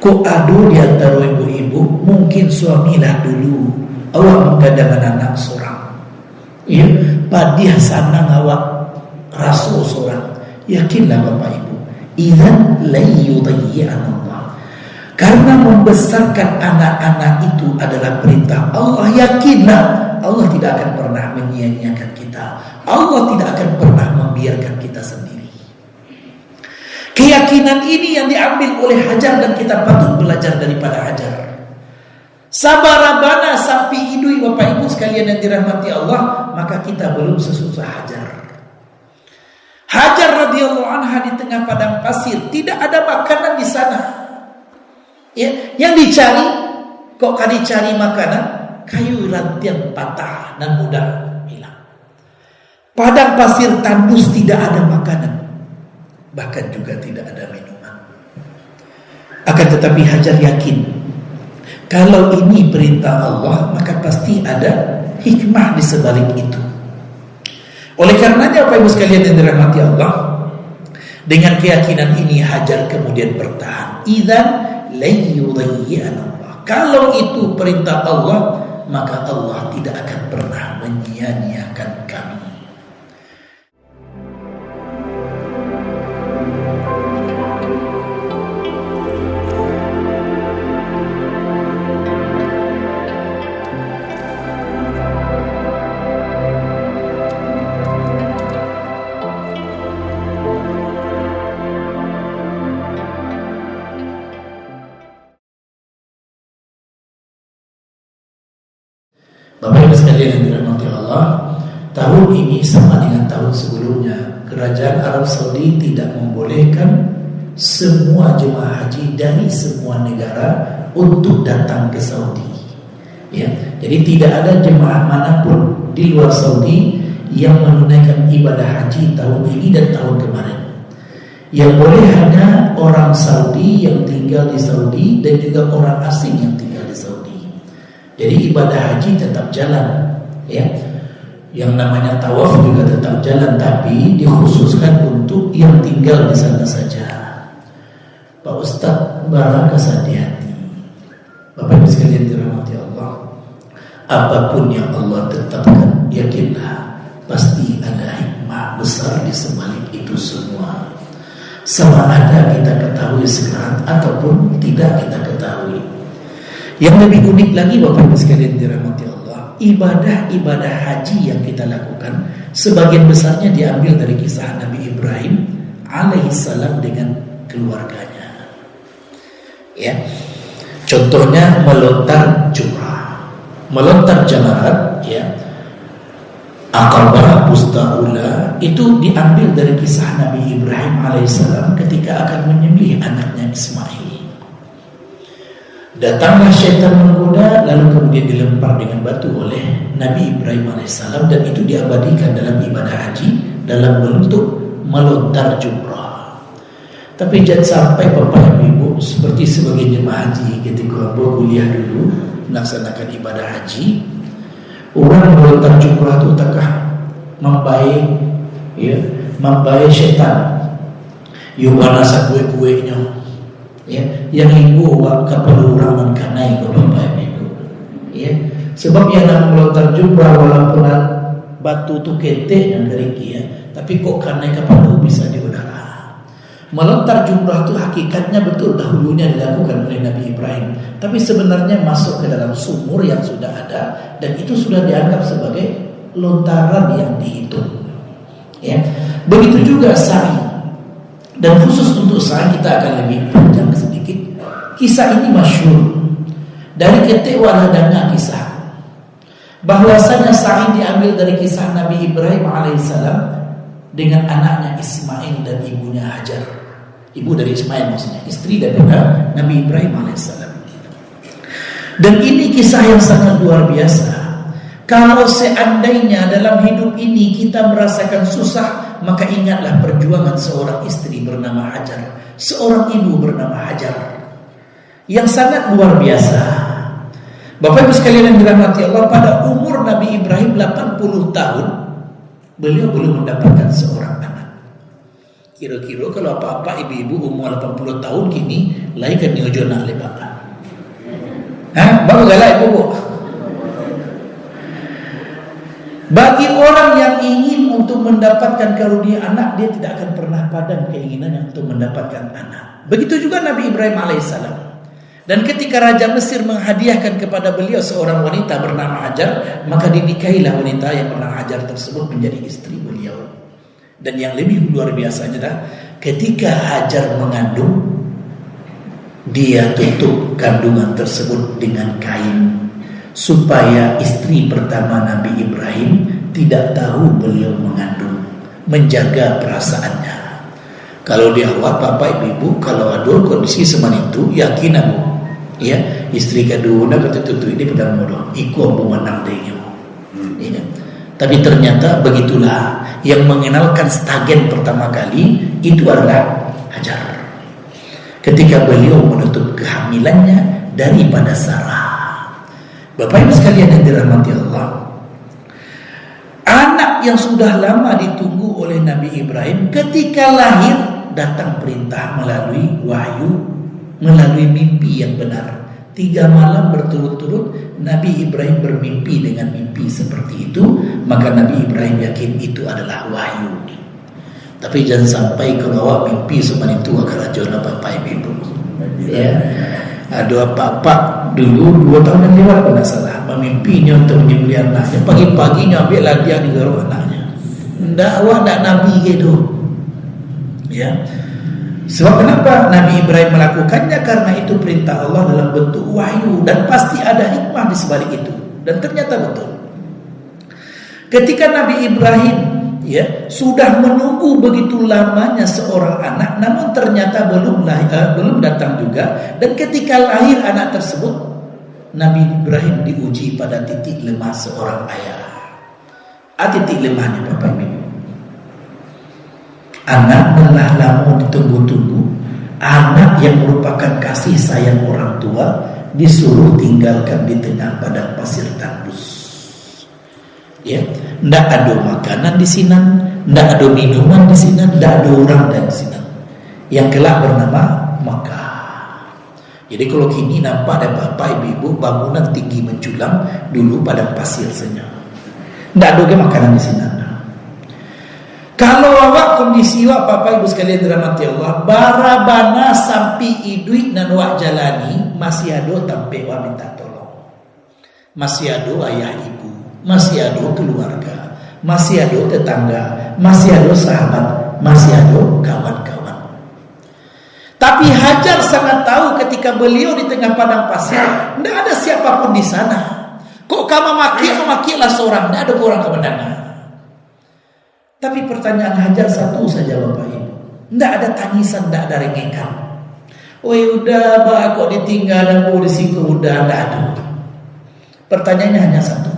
Kok adu di antara ibu-ibu, mungkin suamilah dulu awak menggadang anak seorang, ya, padiah sana awak rasul seorang. Yakinlah Bapak Ibu, idzan la yudayyi'an Allah. Karena membesarkan anak-anak itu adalah perintah Allah. Yakinlah Allah tidak akan pernah menyia-nyiakan kita. Allah tidak akan pernah membiarkan kita sendiri. Keyakinan ini yang diambil oleh Hajar, dan kita patut belajar daripada Hajar. Sabarabana sapi idui Bapak Ibu sekalian yang dirahmati Allah, maka kita belum sesusah Hajar. Hajar radhiyallahu anha di tengah padang pasir, tidak ada makanan di sana. Ya, yang dicari, kok kan dicari makanan? Kayu rantian patah dan mudah hilang. Padang pasir tandus, tidak ada makanan, bahkan juga tidak ada minuman. Akan tetapi Hajar yakin, kalau ini perintah Allah, maka pasti ada hikmah di sebalik itu. Oleh karenanya Bapak Ibu sekalian yang dirahmati Allah, dengan keyakinan ini Hajar kemudian bertahan. Idzan la yudayyi'an Allah. Kalau itu perintah Allah, maka Allah tidak akan pernah menyia-nyiakan kami. Bapak Ibu sekalian yang dirahmati Allah, tahun ini sama dengan tahun sebelumnya. Kerajaan Arab Saudi tidak membolehkan semua jemaah haji dari semua negara untuk datang ke Saudi. Ya, jadi tidak ada jemaah manapun di luar Saudi yang menunaikan ibadah haji tahun ini dan tahun kemarin. Yang boleh hanya orang Saudi yang tinggal di Saudi dan juga orang asing yang tinggal di Saudi. Jadi ibadah haji tetap jalan, ya. Yang namanya tawaf juga tetap jalan, tapi dikhususkan untuk yang tinggal di sana saja. Pak Ustadz, barangkali hati-hati. Bapak Ibu sekalian dirahmati Allah, apapun yang Allah tetapkan, yakinlah pasti ada hikmah besar di sebalik itu semua. Sama ada kita ketahui sekarang ataupun tidak kita ketahui. Yang lebih unik lagi Bapak Ibu sekalian dirahmati Allah, ibadah-ibadah haji yang kita lakukan sebagian besarnya diambil dari kisah Nabi Ibrahim alaihissalam dengan keluarganya. Ya, contohnya melontar jumrah, melontar jamarat, ya, Aqabah, Bustaula, itu diambil dari kisah Nabi Ibrahim alaihissalam ketika akan menyembelih anaknya Ismail. Datanglah syaitan menggoda, lalu kemudian dilempar dengan batu oleh Nabi Ibrahim alaihissalam, dan itu diabadikan dalam ibadah haji dalam bentuk melontar jumrah. Tapi jangan sampai Bapak Ibu seperti sebagian jemaah haji ketika kuliah dulu melaksanakan ibadah haji, orang melontar jumrah itu takah membaik, ya, membaik syaitan. Yubana sa kue-kuenya, ya, yang ibu kapal orang kanai ke Bapak Ibu, ya, sebab yang nak melontar jumrah walaupun batu tu kete yang keriki, ya, tapi kok kanai kapal bisa di udara. Melontar jumrah itu hakikatnya betul dahulunya dilakukan oleh Nabi Ibrahim, tapi sebenarnya masuk ke dalam sumur yang sudah ada, dan itu sudah dianggap sebagai lontaran yang dihitung, ya. Begitu juga sa'i. Dan khusus untuk sa'i kita akan lebih panjang sedikit. Kisah ini masyhur dari ketik waladana kisah, bahwasanya sa'i diambil dari kisah Nabi Ibrahim alaihissalam dengan anaknya Ismail dan ibunya Hajar. Ibu dari Ismail maksudnya, istri daripada Nabi Ibrahim alaihissalam. Dan ini kisah yang sangat luar biasa. Kalau seandainya dalam hidup ini kita merasakan susah, maka ingatlah perjuangan seorang istri bernama Hajar, seorang ibu bernama Hajar, yang sangat luar biasa. Bapak Ibu sekalian yang dirahmati Allah, pada umur Nabi Ibrahim 80 tahun, beliau belum mendapatkan seorang anak. Kira-kira kalau apa-apa ibu-ibu umur 80 tahun kini lain kan nyojo nak lepak. Baru galak ibu-ibu. Bagi orang yang ingin untuk mendapatkan karunia anak, dia tidak akan pernah padam keinginannya untuk mendapatkan anak. Begitu juga Nabi Ibrahim alaihissalam. Dan ketika Raja Mesir menghadiahkan kepada beliau seorang wanita bernama Hajar, maka dinikahilah wanita yang bernama Hajar tersebut menjadi istri beliau. Dan yang lebih luar biasanya adalah ketika Hajar mengandung, dia tutup kandungan tersebut dengan kain supaya istri pertama Nabi Ibrahim tidak tahu beliau mengandung, menjaga perasaannya. Kalau di awal bapak ibu kalau ada kondisi seperti itu, yakin aku ya istri kedua nak tutup ini pedang modoh iku ambu menang dia ya. Tapi ternyata begitulah, yang mengenalkan stagen pertama kali itu adalah Hajar ketika beliau menutup kehamilannya daripada Sarah. Bapak ibu sekalian yang dirahmati Allah, anak yang sudah lama ditunggu oleh Nabi Ibrahim ketika lahir datang perintah melalui wahyu, melalui mimpi yang benar. 3 malam berturut-turut Nabi Ibrahim bermimpi dengan mimpi seperti itu, maka Nabi Ibrahim yakin itu adalah wahyu. Tapi jangan sampai kalau awak mimpi seperti itu akan rajona bapak ibu ya. Ada apa-apa dulu 2 tahun yang lewat pernah salah memimpinya untuk menyembelih anaknya, pagi-paginya ambil hadiah di garuk anaknya. Awak tak Nabi gitu ya. Sebab kenapa Nabi Ibrahim melakukannya? Karena itu perintah Allah dalam bentuk wahyu, dan pasti ada hikmah di sebalik itu. Dan ternyata betul. Ketika Nabi Ibrahim ya sudah menunggu begitu lamanya seorang anak, namun ternyata belum datang juga. Dan ketika lahir anak tersebut, Nabi Ibrahim diuji pada titik lemah seorang ayah. Titik lemahnya Bapak Ibu, anak telah lama ditunggu-tunggu, anak yang merupakan kasih sayang orang tua disuruh tinggalkan di tengah padang pasir tandus. Ya, ndak ada makanan di sini, ndak ada minuman di sini, ndak ada orang di sini. Yang kelak bernama Makkah. Jadi kalau kini nampak ada bapak ibu bangunan tinggi menculang, dulu padang pasir saja. Ndak ada makanan di sini. Kalau awak kondisi awak bapak ibu sekalian dirahmati Allah, barabana sampai idui nan wak jalani masih ada tampe wak minta tolong. Masih ada ayah ibu, masih ada keluarga, masih ada tetangga, masih ada sahabat, masih ada kawan-kawan. Tapi Hajar sangat tahu ketika beliau di tengah padang pasir, tidak ada siapapun di sana. Kok kamu maki-makilah seorang, tidak ada orang kemenangan. Tapi pertanyaan Hajar satu saja Bapak Ibu, tidak ada tangisan, tidak ada rengekan. Udah bah kok ditinggal dan di situ udah tidak ada. Pertanyaannya hanya satu.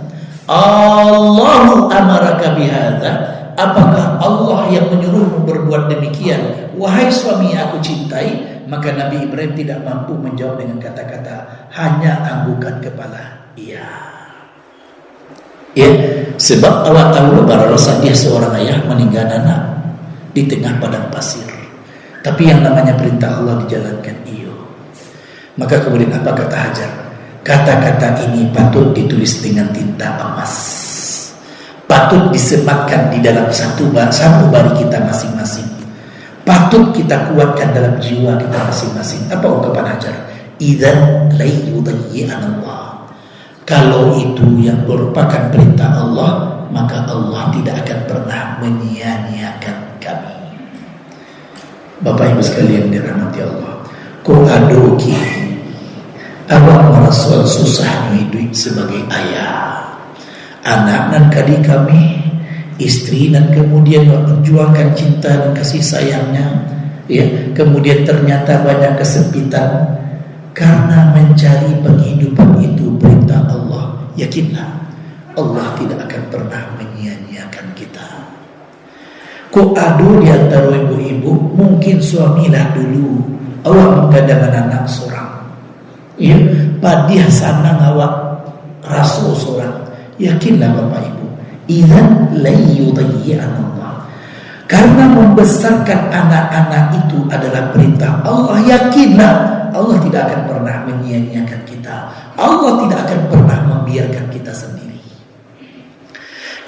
Allahu amaraka bihadza, apakah Allah yang menyuruhmu berbuat demikian? Wahai suami aku cintai. Maka Nabi Ibrahim tidak mampu menjawab dengan kata-kata, hanya anggukan kepala. Iya. Ya, sebab awak tahu para rasa dia seorang ayah meninggal anak di tengah padang pasir. Tapi yang namanya perintah Allah dijalankan iyo. Maka kemudian apa kata Hajar? Kata-kata ini patut ditulis dengan tinta emas, patut disematkan di dalam satu bari kita masing-masing, patut kita kuatkan dalam jiwa kita masing-masing. Apa ungkapan Hajar? Idzan la yudayyi'an Allah. Kalau itu yang merupakan perintah Allah, maka Allah tidak akan pernah menyia-nyiakan kami. Bapak Ibu sekalian dirahmati Allah, kau aduki awak merasa susah hidup sebagai ayah, anak dan kadi kami, istri, dan kemudian memperjuangkan cinta dan kasih sayangnya, ya, kemudian ternyata banyak kesempitan. Karena mencari penghidupan itu perintah Allah. Yakinlah Allah tidak akan pernah menyia-nyiakan kita. Kok ada di antara ibu-ibu, mungkin suamilah dulu awak menggadangkan anak seorang, ya, padiah sanang awak rasul seorang. Yakinlah Bapak Ibu, idzan la yudayyi'an Allah. Karena membesarkan anak-anak itu adalah perintah Allah. Yakinlah Allah tidak akan pernah menyia-nyiakan kita. Allah tidak akan pernah membiarkan kita sendiri.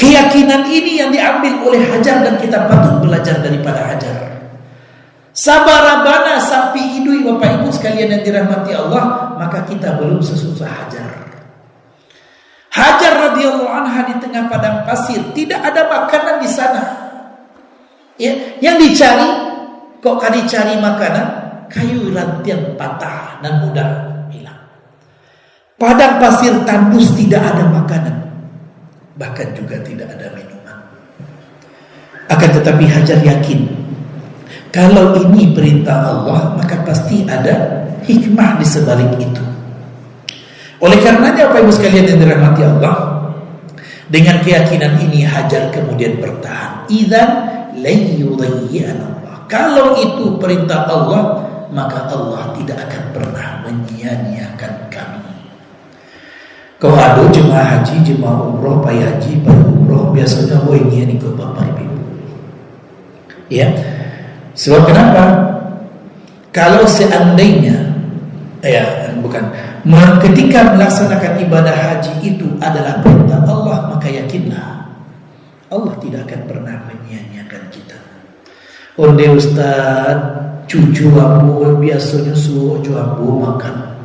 Keyakinan ini yang diambil oleh Hajar, dan kita patut belajar daripada Hajar. Sabarabana sampai idui Bapak Ibu sekalian yang dirahmati Allah, maka kita belum sesusah Hajar. Hajar radhiyallahu anha di tengah padang pasir, tidak ada makanan di sana. Ya, yang dicari, kok kan dicari makanan? Kayu rantian patah dan mudah hilang. Padang pasir tandus, tidak ada makanan, bahkan juga tidak ada minuman. Akan tetapi Hajar yakin, kalau ini perintah Allah, maka pasti ada hikmah di sebalik itu. Oleh karenanya Bapak Ibu sekalian yang dirahmati Allah, dengan keyakinan ini Hajar kemudian bertahan. Idzan la yudayyi'ana Allah. Kalau itu perintah Allah, maka Allah tidak akan pernah menyia-nyiakan kami. Kau ada jemaah haji, jemaah umroh, pai haji, pai umroh, biasanya boy ini ke Bapak Ibu. Ya. Sebab kenapa? Kalau seandainya ketika melaksanakan ibadah haji itu adalah perintah Allah, maka yakinlah Allah tidak akan pernah menyia-nyiakan kita. Onde Ustaz, cucu ambu biasanya suruh cucu ambu makan.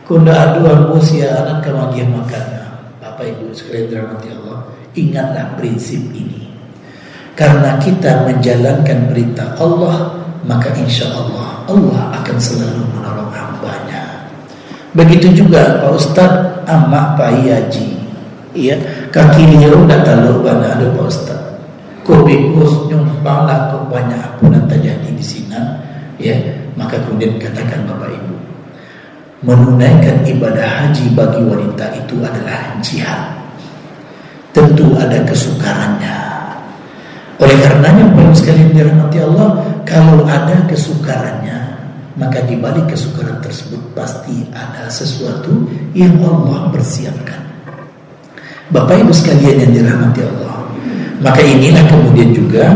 Kunda adu ambu sia anak kemagian makannya. Bapak Ibu sekalian dirahmati Allah, ingatlah prinsip ini. Karena kita menjalankan perintah Allah, maka insya Allah Allah akan selalu menolong hambanya. Begitu juga Pak Ustaz amak Pak Haji, ya, kaki dia udah tahu bana ada Pak Ustaz. Kau bekus nyumpang lah kau banyak apunan terjadi di sini, ya. Maka kemudian katakan Bapak Ibu, menunaikan ibadah haji bagi wanita itu adalah jihad. Tentu ada kesukarannya. Oleh karenanya Bapak sekalian dirahmati Allah, kalau ada kesukarannya, maka di balik kesukaran tersebut pasti ada sesuatu yang Allah persiapkan. Bapak Ibu sekalian yang dirahmati Allah, maka inilah kemudian juga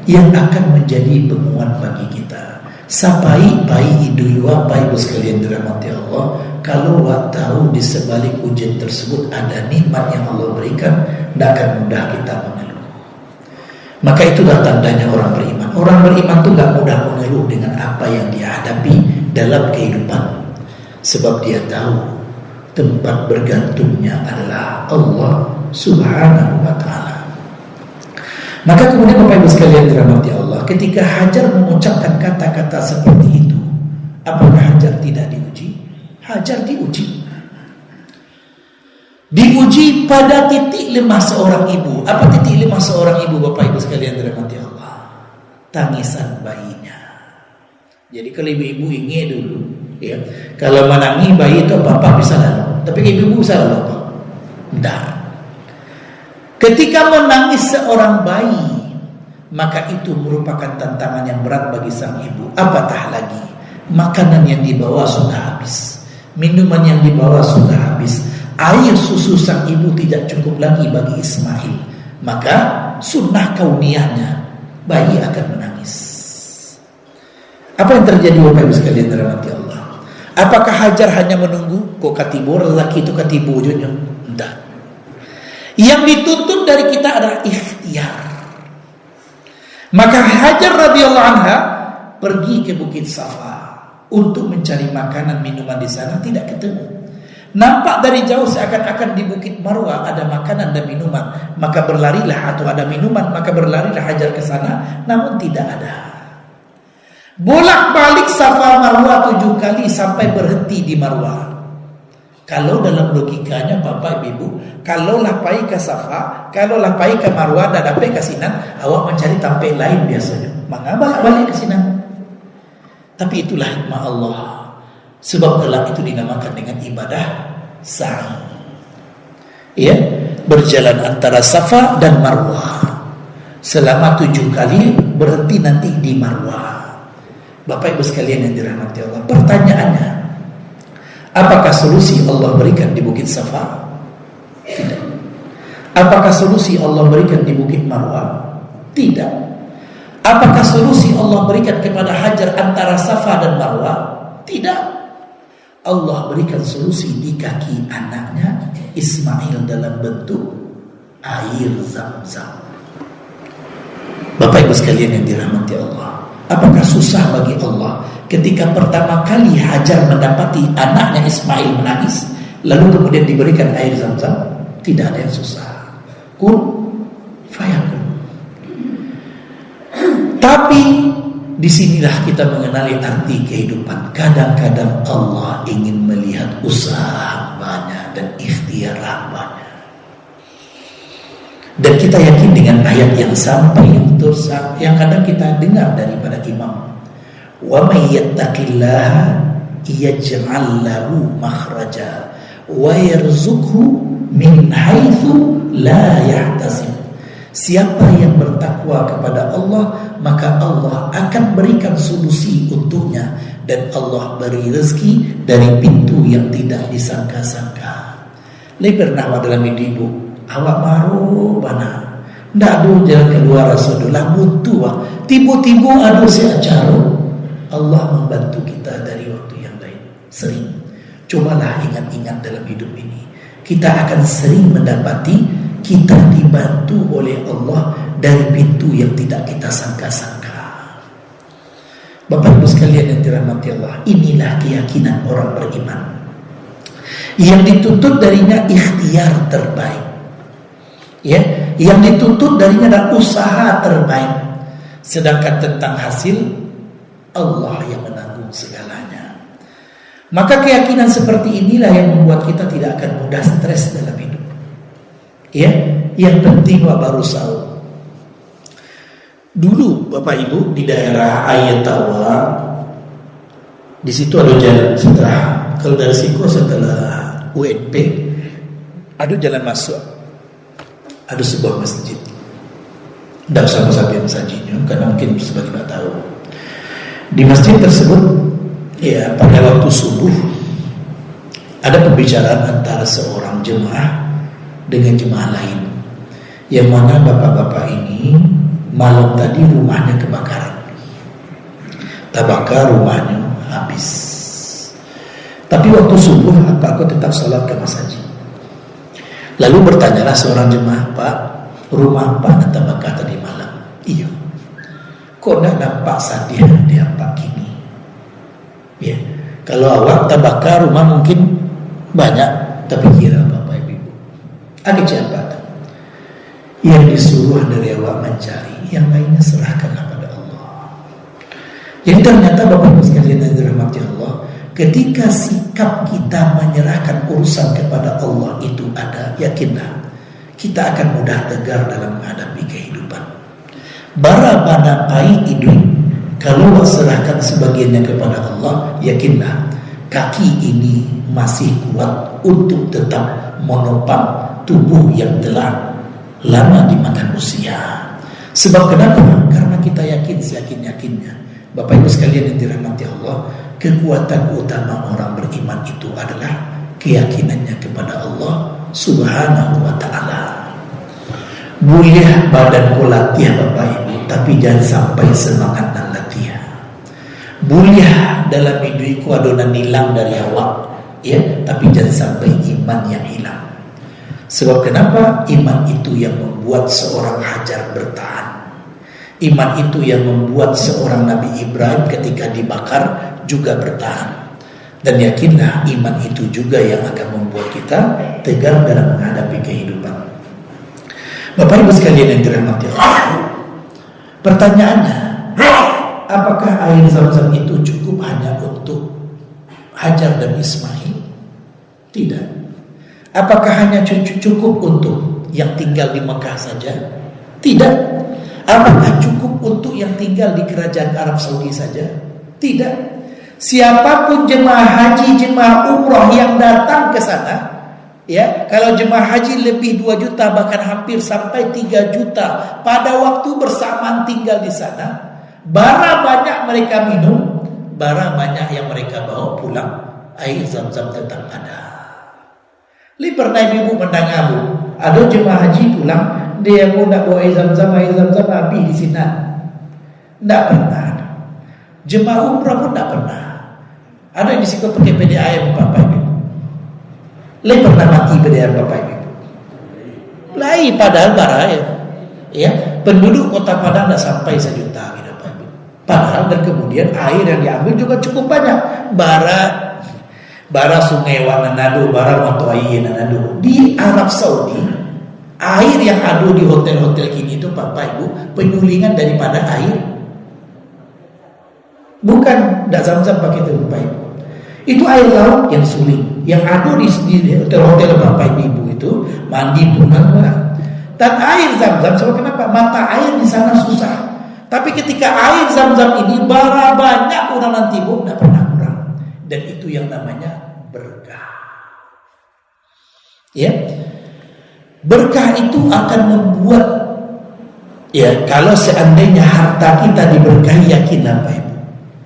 yang akan menjadi penguat bagi kita. Sapai pai iduyua Bapak Ibu sekalian dirahmati Allah, kalau tahu di sebalik ujian tersebut ada nikmat yang Allah berikan, tidak akan mudah kita mengeluh. Maka itulah tandanya orang beriman. Orang beriman itu gak mudah mengeluh dengan apa yang dia hadapi dalam kehidupan. Sebab dia tahu tempat bergantungnya adalah Allah Subhanahu wa ta'ala. Maka kemudian Bapak Ibu sekalian dirahmati Allah, ketika Hajar mengucapkan kata-kata seperti itu, apakah Hajar tidak diuji? Hajar diuji. Diuji pada titik lemah seorang ibu. Apa titik lemah seorang ibu Bapak Ibu sekalian dirahmati Allah? Tangisan bayinya. Jadi kalau ibu-ibu ingin dulu, ya, kalau menangis bayi itu bapak bisa lalu, tapi ibu-ibu bisa lalu apa? Tidak. Ketika menangis seorang bayi, maka itu merupakan tantangan yang berat bagi sang ibu. Apatah lagi makanan yang dibawa sudah habis, minuman yang dibawa sudah habis, air susu sang ibu tidak cukup lagi bagi Ismail, maka sunnah kauniyahnya bayi akan menangis. Apa yang terjadi Bapak Ibu sekalian dirahmati Allah? Apakah Hajar hanya menunggu kok katibu lelaki itu katibu ujungnya? Tidak. Yang dituntut dari kita adalah ikhtiar. Maka Hajar radhiyallahu anha pergi ke Bukit Safa untuk mencari makanan minuman di sana, tidak ketemu. Nampak dari jauh seakan-akan di Bukit Marwah ada makanan dan minuman, maka berlarilah, atau ada minuman maka berlarilah Hajar ke sana, namun tidak ada. Bolak-balik Safa Marwah 7 kali sampai berhenti di Marwah. Kalau dalam logikanya Bapak Ibu, kalau lapai ke Safa, kalau lapai ke Marwah dan dapat ke Sinan, awak mencari tempat lain biasanya. Mengapa balik ke Sinan? Tapi itulah hikmah Allah. Sebab kelak itu dinamakan dengan ibadah sa'i. Ya, berjalan antara Safa dan Marwah selama 7 kali, berhenti nanti di Marwah. Bapak Ibu sekalian yang dirahmati Allah, pertanyaannya, apakah solusi Allah berikan di Bukit Safa? Tidak. Apakah solusi Allah berikan di Bukit Marwah? Tidak. Apakah solusi Allah berikan kepada Hajar antara Safa dan Marwah? Tidak. Allah berikan solusi di kaki anaknya Ismail dalam bentuk air Zam-Zam. Bapak Ibu sekalian yang dirahmati Allah, apakah susah bagi Allah ketika pertama kali Hajar mendapati anaknya Ismail menangis, lalu kemudian diberikan air Zam-Zam? Tidak ada yang susah. Kun fayakun. Tapi disinilah kita mengenali arti kehidupan. Kadang-kadang Allah ingin melihat usaha hambanya dan ikhtiar hambanya. Dan kita yakin dengan ayat yang sampai yang kadang kita dengar daripada imam. Wa may yattaqillaha yaj'al lahu makhraja wa yarzuqhu min haitsu la yahtasib. Siapa yang bertakwa kepada Allah, maka Allah akan berikan solusi untuknya, dan Allah beri rezeki dari pintu yang tidak disangka-sangka. Lebih pernah dalam ibu awak maru bana ndak ada jalan keluar Rasulullah butuh tiba-tiba ada seacara Allah membantu kita dari waktu yang lain. Sering cobalah ingat-ingat dalam hidup ini, kita akan sering mendapati kita dibantu oleh Allah dari pintu yang tidak kita sangka-sangka. Bapak Ibu sekalian yang dirahmati Allah, inilah keyakinan orang beriman. Yang dituntut darinya ikhtiar terbaik, ya, yang dituntut darinya adalah usaha terbaik. Sedangkan tentang hasil, Allah yang menanggung segalanya. Maka keyakinan seperti inilah yang membuat kita tidak akan mudah stres dalam hidup. Ya, yang penting baru sahur. Dulu Bapak Ibu di daerah Ayatawa, di situ ada jalan kalau dari Siko setelah UNP ada jalan masuk, ada sebuah masjid. Tidak usah sampai masjidnya karena mungkin sebagian tidak tahu. Di masjid tersebut, ya, pada waktu subuh ada pembicaraan antara seorang jemaah dengan jemaah lain, yang mana bapak-bapak ini malam tadi rumahnya kebakaran, terbakar rumahnya habis. Tapi waktu subuh aku tetap salat ke masjid. Lalu bertanyalah seorang jemaah, Pak, rumah Pak terbakar tadi malam? Iya. Kok nak nampak sadih dia Pak kini? Ya, kalau awak terbakar rumah mungkin banyak, tapi kira Bapak Ibu, ada siapa? Yang disuruh dari awak mencari, yang lainnya serahkanlah pada Allah. Jadi ternyata Bapak Ibu sekalian yang dirahmati Allah, ketika sikap kita menyerahkan urusan kepada Allah itu ada, yakinlah kita akan mudah tegar dalam menghadapi kehidupan. Bara bana pai hidup, kalau serahkan sebagiannya kepada Allah, yakinlah kaki ini masih kuat untuk tetap menopang tubuh yang telah lama dimakan usia. Sebab kenapa? Karena kita yakin seyakin-yakinnya, Bapak Ibu sekalian yang dirahmati Allah, kekuatan utama orang beriman itu adalah keyakinannya kepada Allah Subhanahu wa ta'ala. Boleh badan ku latihan Bapak Ibu, tapi jangan sampai semangat dan latihan. Boleh dalam hidupku adonan hilang dari awak, ya, tapi jangan sampai iman yang hilang. Sebab kenapa? Iman itu yang membuat seorang Hajar bertahan. Iman itu yang membuat seorang Nabi Ibrahim ketika dibakar juga bertahan. Dan yakinlah iman itu juga yang akan membuat kita tegar dalam menghadapi kehidupan. Bapak Ibu sekalian yang dirahmati Allah, pertanyaannya, apakah air Zam-Zam itu cukup hanya untuk Hajar dan Ismail? Tidak. Apakah hanya cukup untuk yang tinggal di Mekah saja? Tidak. Apakah cukup untuk yang tinggal di kerajaan Arab Saudi saja? Tidak. Siapapun jemaah haji, jemaah umrah yang datang ke sana, ya, kalau jemaah haji lebih 2 juta, bahkan hampir sampai 3 juta pada waktu bersamaan tinggal di sana, bara banyak mereka minum, bara banyak yang mereka bawa pulang, air Zam-Zam tetap ada. Li pernah ibu mendengar ada jemaah haji pulang, dia mau nak bawa air Zam-Zam habis di sini. Tidak pernah. Jemaah umrah pun tidak pernah. Ada yang disiko pakai PDAM Bapak Ibu. Lai pernah mati PDAM Bapak Ibu. Lai padahal baraya. Ya, penduduk Kota Padang tidak sampai 1 juta gitu Bapak Ibu. Padahal dan kemudian air yang diambil juga cukup banyak. Bara Sungai Wananado, bara Motoai Nanado. Di Arab Saudi, air yang ada di hotel-hotel kini itu Bapak Ibu penyulingan daripada air. Bukan tidak Zam-Zam pakai itu Bapak Ibu. Itu air laut yang suling, yang ada di hotel-hotel Bapak Ibu itu mandi punan. Dan air Zam-Zam, sebab kenapa? Mata air di sana susah. Tapi ketika air Zam-Zam ini bara banyak orang nanti bu, tidak pernah kurang. Dan itu yang namanya berkah. Ya, berkah itu akan membuat, ya kalau seandainya harta kita diberkahi, yakin Bapak Ibu,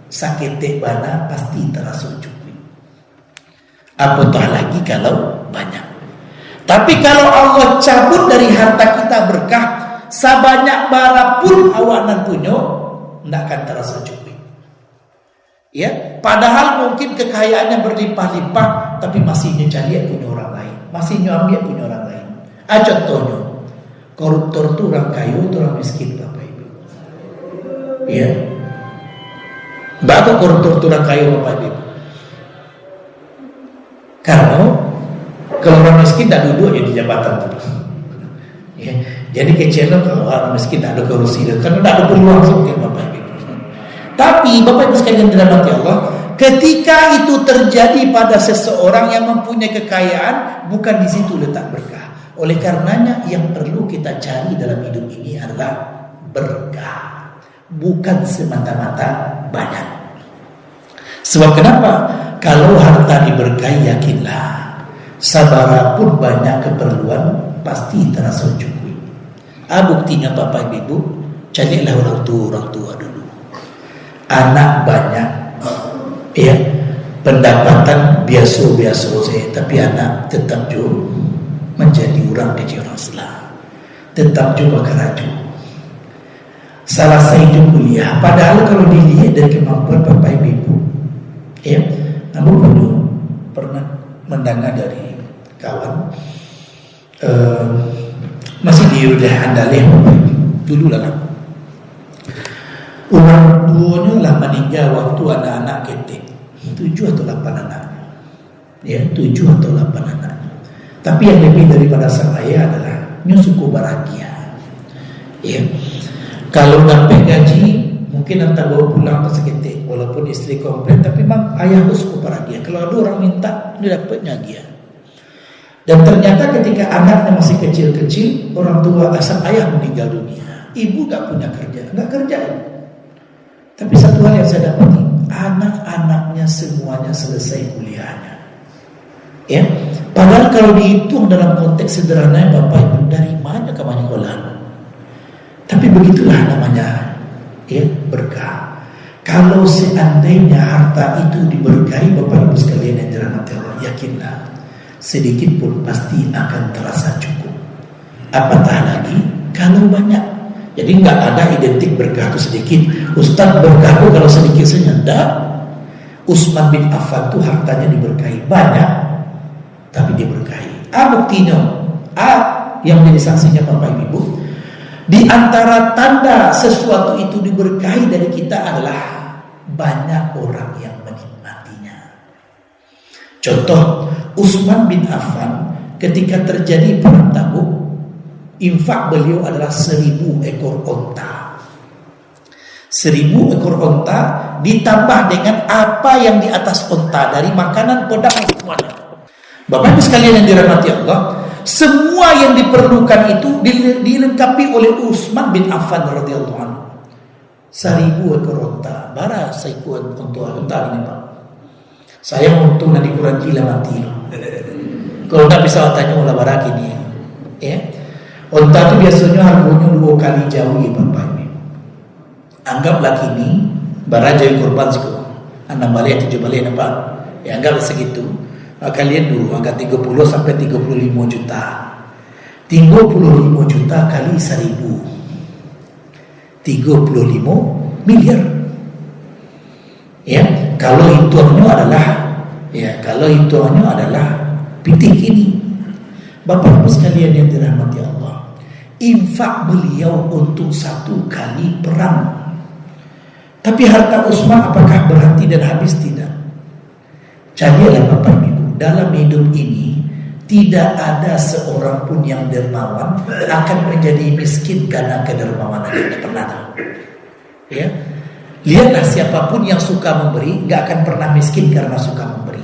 sakit bana pasti terasa cukup. Apatah lagi kalau banyak. Tapi kalau Allah cabut dari harta kita berkah, sebanyak bara pun awak nan punyo, tidak akan terasa cukup. Ya, padahal mungkin kekayaannya berlimpah-limpah, tapi masih nyecari punya orang lain, masih nyambil punya orang lain. Contohnya, koruptor itu orang kaya, itu orang miskin Bapak Ibu. Ya, bapak koruptor itu orang kaya Bapak Ibu. Karena kalau orang miskin tak duduk ya di jabatan terus. Ya, jadi kecil kalau orang miskin tak ada kursi, karena tak ada peluang mungkin Bapak Ibu. Tapi Bapak Ibu sekalian dirahmati Allah, ketika itu terjadi pada seseorang yang mempunyai kekayaan, bukan di situ letak berkah. Oleh karenanya yang perlu kita cari dalam hidup ini adalah berkah, bukan semata-mata banyak. Sebab kenapa? Kalau harta diberkahi, yakinlah sabara pun banyak keperluan pasti terasa cukup. Buktinya Bapak Ibu, carilah orang tua dulu. Anak banyak, ya, pendapatan biasa-biasa saja, tapi anak tetap juga menjadi orang kecil rasulah, tetap juga keraju. Salah satu kuliah, padahal kalau dilihat dari kemampuan Bapak Ibu, ya, namun pernah mendengar dari kawan masih di Wilayah Andaleh dulu lah. Orang tuanya lah meninggal waktu anak-anak ketik 7 atau 8 anak, ya 7 atau 8 anak. Tapi yang lebih daripada saya adalah nyusuku bahagia. Ya, kalau dapat gaji mungkin nanti bawa pulang ke seketik, walaupun istri komplit, tapi memang ayah suku bahagia. Kalau ada orang minta, dia dapatnya dia. Dan ternyata ketika anaknya masih kecil-kecil, orang tua asal ayah meninggal dunia, ibu gak punya kerja, gak kerja. Tapi satu hal yang saya dapati, anak-anaknya semuanya selesai kuliahnya. Ya, padahal kalau dihitung dalam konteks sederhana, Bapak Ibu, dari mana kamu sekolah? Tapi begitulah namanya, ya, berkah. Kalau seandainya harta itu diberkahi Bapak Ibu sekalian yang dirahmati Allah, yakinlah sedikit pun pasti akan terasa cukup. Apatah lagi kalau banyak. Jadi nggak ada identik berkah itu sedikit. Ustaz berkah itu kalau sedikit saja enggak. Utsman bin Affan itu hartanya diberkahi banyak, tapi diberkahi. Buktinya, yang menjadi saksinya Bapak Ibu, di antara tanda sesuatu itu diberkahi dari kita adalah banyak orang yang menikmatinya. Contoh, Utsman bin Affan ketika terjadi perang Tabuk, infak beliau adalah 1000 ekor onta. 1000 ekor onta ditambah dengan apa yang di atas onta dari makanan podang semuanya. Bapak Ibu sekalian yang dirahmati Allah, semua yang diperlukan itu dilengkapi oleh Utsman bin Affan radhiyallahu anhu. 1000 ekor onta, bara saikuan onta ini Pak. Saya untung nanti kurang gila mati. Kalau tak bisa tanya ulah barak ini, ya. Onta itu biasanya harganya 2 kali jauh ya Bapak Ibu. Anggaplah kini bara jauh korban sih, 6 balik 7 balik Pak. Ya anggap segitu. Kalian dulu angka 30 sampai 35 juta. 35 juta kali 1000. 35 miliar. Ya, kalau hitungannya adalah pitik ini. Bapak Ibu sekalian yang dirahmati Allah, infak beliau untuk satu kali perang. Tapi harta Utsman apakah berhenti dan habis? Tidak. Jadilah Bapak Ibu, dalam hidup ini tidak ada seorang pun yang dermawan akan menjadi miskin karena kedermawanan. Tidak pernah tahu. Ya, lihatlah siapapun yang suka memberi, nggak akan pernah miskin karena suka memberi.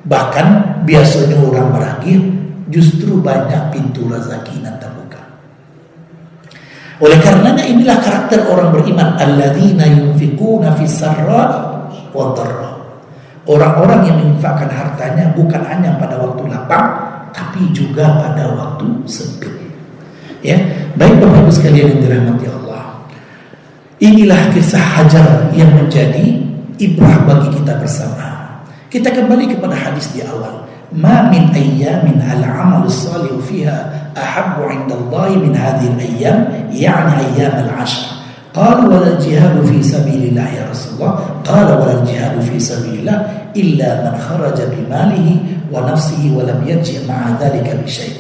Bahkan biasanya orang meragih, justru banyak pintu rezeki yang terbuka. Oleh karenanya inilah karakter orang beriman, alladzina yunfiquna fis sarra wa dharra. Orang-orang yang menginfakkan hartanya bukan hanya pada waktu lapang, tapi juga pada waktu sempit. Ya, baik Bapak Ibu sekalian yang dirahmati Allah. Inilah kisah Hajar yang menjadi ibrah bagi kita bersama. Kita kembali kepada hadis di awal. Ma min ayyamin al-amal as-salih fiha ahabbu 'inda Allah min hadhihi al-ayyam, ya'ni ayyam al-'ashr. Qala wal jihadu fi sabilillah ya Rasulullah. Qala wal jihadu fi sabilillah illa man kharaja bi malihi wa nafsihi wa lam yarji' ma'a dhalika bi syai'.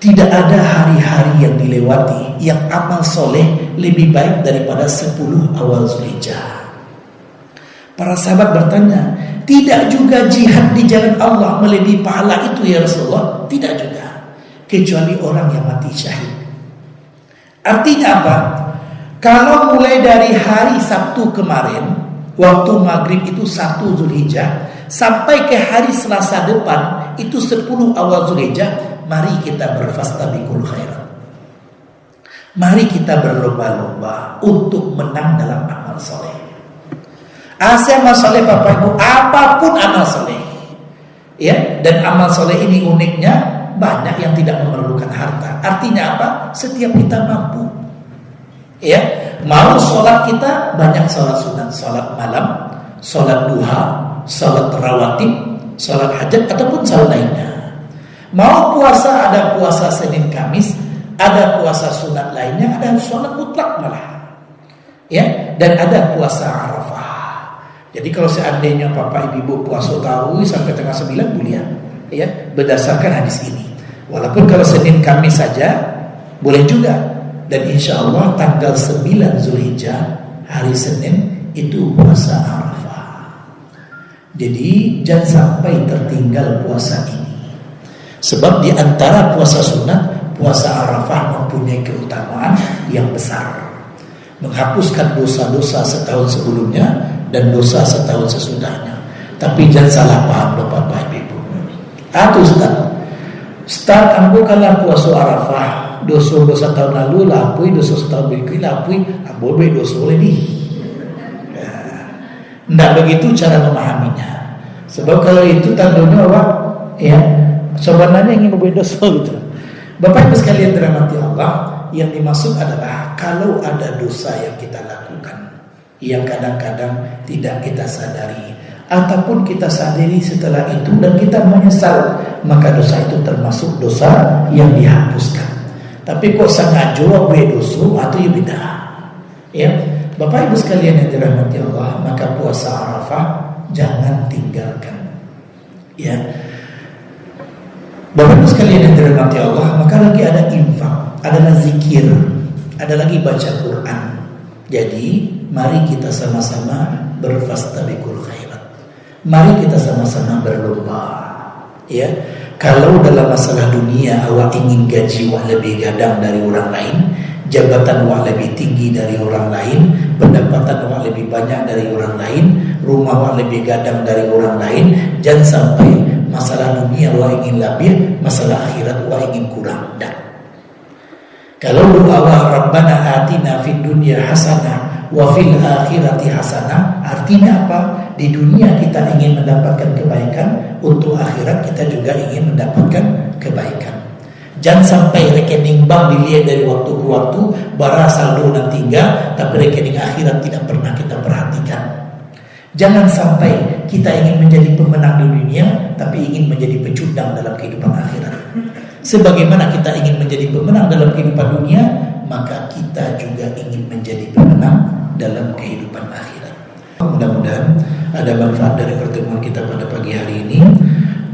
Tidak ada hari-hari yang dilewati yang amal soleh lebih baik daripada 10 awal Zulhijjah. Para sahabat bertanya, tidak juga jihad di jalan Allah melebihi pahala itu ya Rasulullah? Tidak juga, kecuali orang yang mati syahid. Artinya apa? Kalau mulai dari hari Sabtu kemarin, waktu maghrib itu 1 Zulhijjah, sampai ke hari Selasa depan itu 10 awal Zulhijjah, mari kita berfastabiqul khairat. Mari kita berlomba-lomba untuk menang dalam amal soleh. Amal soleh Bapak Ibu, apapun amal soleh, ya, dan amal soleh ini uniknya banyak yang tidak memerlukan harta. Artinya apa? Setiap kita mampu. Ya, mau sholat kita banyak sholat sunat, sholat malam, sholat duha, sholat rawatib, sholat hajat ataupun sholat lainnya. Mau puasa ada puasa Senin Kamis, ada puasa sunat lainnya, ada sholat mutlak malah. Ya, dan ada puasa Arafah. Jadi kalau seandainya Bapak Ibu puasa tarawih sampai tengah 9 boleh ya, berdasarkan hadis ini. Walaupun kalau Senin Kamis saja boleh juga. Dan insya Allah tanggal 9 Zulhijjah hari Senin itu puasa Arafah. Jadi jangan sampai tertinggal puasa ini. Sebab di antara puasa sunat, puasa Arafah mempunyai keutamaan yang besar. Menghapuskan dosa-dosa setahun sebelumnya dan dosa setahun sesudahnya. Tapi jangan salah paham Bapak Ibu. Atau Ustaz ambo kalau puasa Arafah dosa tahun lalu lapui, dosa tahun berikutnya lapui, ambo be dosa lagi. Nah, begitu cara memahaminya. Sebab kalau itu tandanya apa? Ya, sebenarnya ingin berbuat dosa gitu. Bapak Ibu sekalian dirahmati Allah, yang dimaksud adalah kalau ada dosa yang kita lakukan yang kadang-kadang tidak kita sadari, ataupun kita sadari setelah itu dan kita menyesal, maka dosa itu termasuk dosa yang dihapuskan. Tapi kok sengaja gue dosa atau ya beda. Ya, Bapak Ibu sekalian yang dirahmati Allah, maka puasa Arafah jangan tinggalkan. Ya, Bapak Ibu sekalian yang dirahmati Allah, maka lagi ada infak, ada zikir, ada lagi baca Quran. Jadi mari kita sama-sama berfastabiqul khairat. Mari kita sama-sama berlomba. Ya, kalau dalam masalah dunia awak ingin gaji wah lebih gadang dari orang lain, jabatan wah lebih tinggi dari orang lain, pendapatan wah lebih banyak dari orang lain, rumah wah lebih gadang dari orang lain, jangan sampai masalah dunia wah ingin lebih, masalah akhirat wah ingin kurang. Dan kalau doa Rabbana atina fid dunya hasanah wa fil akhirati hasanah, artinya apa? Di dunia kita ingin mendapatkan kebaikan, untuk akhirat kita juga ingin mendapatkan kebaikan. Jangan sampai rekening bank dilihat dari waktu ke waktu, bara saldo dan tinggal, tapi rekening akhirat tidak pernah kita perhatikan. Jangan sampai kita ingin menjadi pemenang di dunia, tapi ingin menjadi pecundang dalam kehidupan akhirat. Sebagaimana kita ingin menjadi pemenang dalam kehidupan dunia, maka kita juga ingin menjadi pemenang dalam kehidupan akhirat. Mudah-mudahan ada manfaat dari pertemuan kita pada pagi hari ini,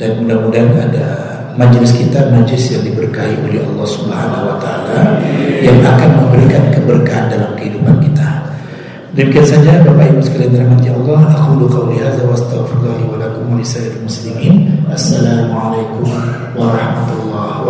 dan mudah-mudahan ada majelis kita majelis yang diberkahi oleh Allah Subhanahu wa taala yang akan memberikan keberkahan dalam kehidupan kita. Demikian saja Bapak Ibu sekalian dirahmati Allah. Aqulu qauli hadza wa astaghfirullah li wa lakum wa lisa'iril muslimin. Assalamualaikum warahmatullahi wabarakatuh.